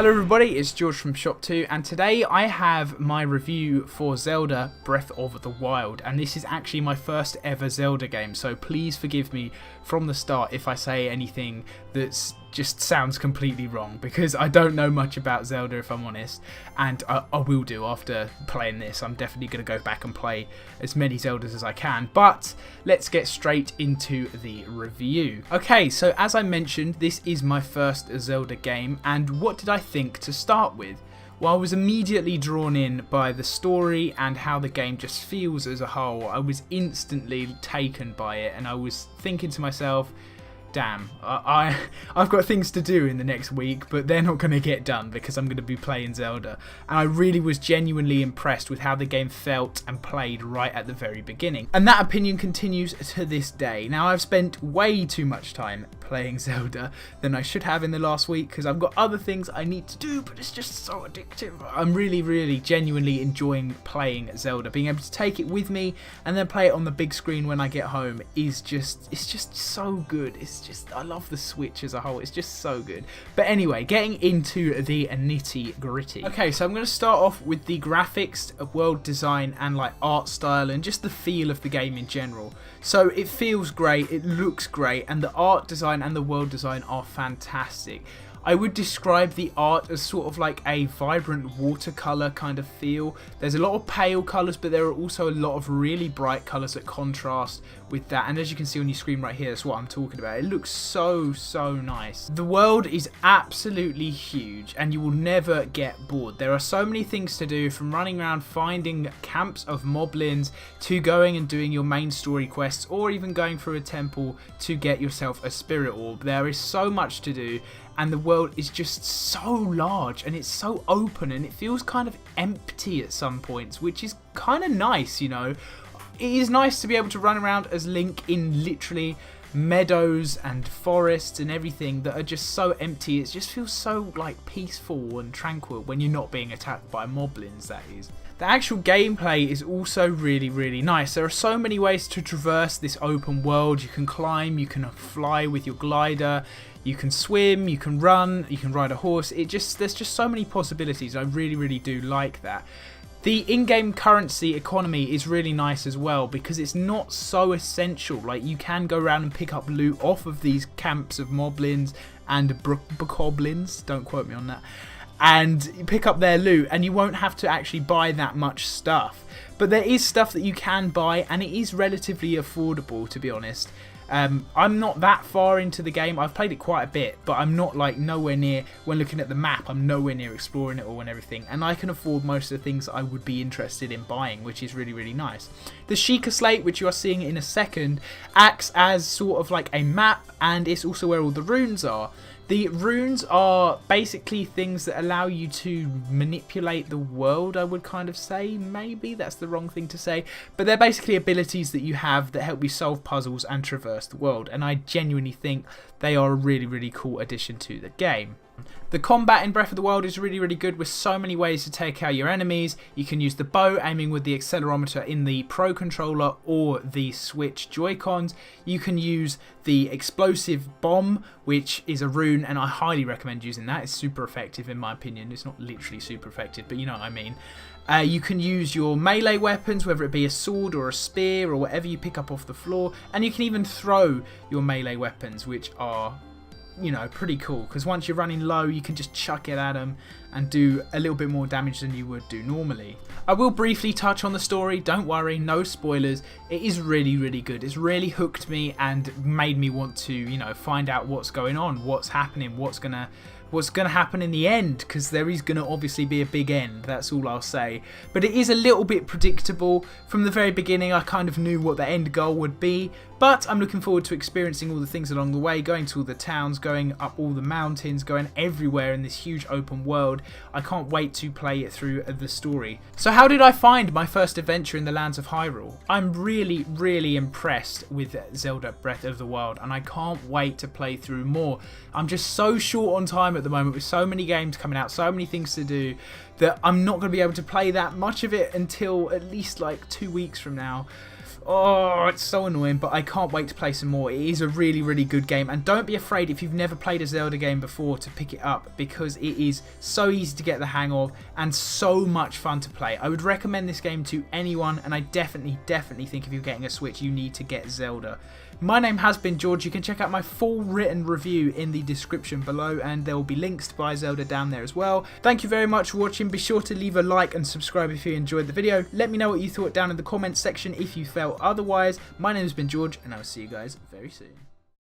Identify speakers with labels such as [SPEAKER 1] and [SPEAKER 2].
[SPEAKER 1] Hello everybody, it's George from ShopTo, and today I have my review for Zelda Breath of the Wild, and this is actually my first ever Zelda game, so please forgive me from the start if I say anything that just sounds completely wrong, because I don't know much about Zelda if I'm honest, and I will do after playing this. I'm definitely going to go back and play as many Zeldas as I can, but let's get straight into the review. Okay, so as I mentioned, this is my first Zelda game, and what did I think to start with? Well, I was immediately drawn in by the story and how the game just feels as a whole. I was instantly taken by it, and I was thinking to myself, damn, I've got things to do in the next week, but they're not going to get done because I'm going to be playing Zelda. And I really was genuinely impressed with how the game felt and played right at the very beginning. And that opinion continues to this day. Now, I've spent way too much time playing Zelda than I should have in the last week because I've got other things I need to do, but it's just so addictive. I'm really genuinely enjoying playing Zelda. Being able to take it with me and then play it on the big screen when I get home is just so good. I love the Switch as a whole. It's just so good. But anyway, getting into the nitty gritty. Okay, so I'm going to start off with the graphics, world design, and like art style, and just the feel of the game in general. So it feels great, it looks great, and the art design and the world design are fantastic. I would describe the art as sort of like a vibrant watercolor kind of feel. There's a lot of pale colors, but there are also a lot of really bright colors that contrast with that. And as you can see on your screen right here, that's what I'm talking about. It looks so nice. The world is absolutely huge and you will never get bored. There are so many things to do, from running around finding camps of moblins to going and doing your main story quests, or even going through a temple to get yourself a spirit orb. There is so much to do. And the world is just so large and it's so open, and it feels kind of empty at some points, which is kind of nice, you know. It is nice to be able to run around as Link in literally meadows and forests and everything that are just so empty. It just feels so like peaceful and tranquil when you're not being attacked by moblins, that is. The actual gameplay is also really nice. There are so many ways to traverse this open world. You can climb, you can fly with your glider, you can swim, you can run, you can ride a horse. There's just so many possibilities. I really do like that. The in-game currency economy is really nice as well because it's not so essential. Like, you can go around and pick up loot off of these camps of moblins and bokoblins, don't quote me on that, and you pick up their loot and you won't have to actually buy that much stuff. But there is stuff that you can buy and it is relatively affordable, to be honest. I'm not that far into the game. I've played it quite a bit, but I'm not like nowhere near, when looking at the map, I'm nowhere near exploring it all and everything. And I can afford most of the things I would be interested in buying, which is really nice. The Sheikah Slate, which you are seeing in a second, acts as sort of like a map, and it's also where all the runes are. The runes are basically things that allow you to manipulate the world, I would kind of say. Maybe that's the wrong thing to say. But they're basically abilities that you have that help you solve puzzles and traverse the world. And I genuinely think they are a really cool addition to the game. The combat in Breath of the Wild is really good, with so many ways to take out your enemies. You can use the bow, aiming with the accelerometer in the Pro Controller or the Switch Joy-Cons. You can use the explosive bomb, which is a rune, and I highly recommend using that. It's super effective in my opinion. It's not literally super effective, but you know what I mean. You can use your melee weapons, whether it be a sword or a spear or whatever you pick up off the floor. And you can even throw your melee weapons, which are, you know, pretty cool, because once you're running low you can just chuck it at them and do a little bit more damage than you would do normally. I will briefly touch on the story, don't worry, no spoilers. It is really good. It's really hooked me and made me want to, you know, find out what's going on, what's happening, what's gonna happen in the end, because there is gonna obviously be a big end, that's all I'll say. But it is a little bit predictable. From the very beginning I kind of knew what the end goal would be, but I'm looking forward to experiencing all the things along the way, going to all the towns, going up all the mountains, going everywhere in this huge open world. I can't wait to play it through the story. So how did I find my first adventure in the lands of Hyrule? I'm really impressed with Zelda Breath of the Wild, and I can't wait to play through more. I'm just so short on time at the moment with so many games coming out, so many things to do, that I'm not going to be able to play that much of it until at least like 2 weeks from now. Oh, it's so annoying, but I can't wait to play some more. It is a really, really good game, and don't be afraid if you've never played a Zelda game before to pick it up, because it is so easy to get the hang of and so much fun to play. I would recommend this game to anyone, and I definitely think if you're getting a Switch, you need to get Zelda. My name has been George. You can check out my full written review in the description below, and there will be links to buy Zelda down there as well. Thank you very much for watching. Be sure to leave a like and subscribe if you enjoyed the video. Let me know what you thought down in the comments section if you felt otherwise. My name has been George, and I will see you guys very soon.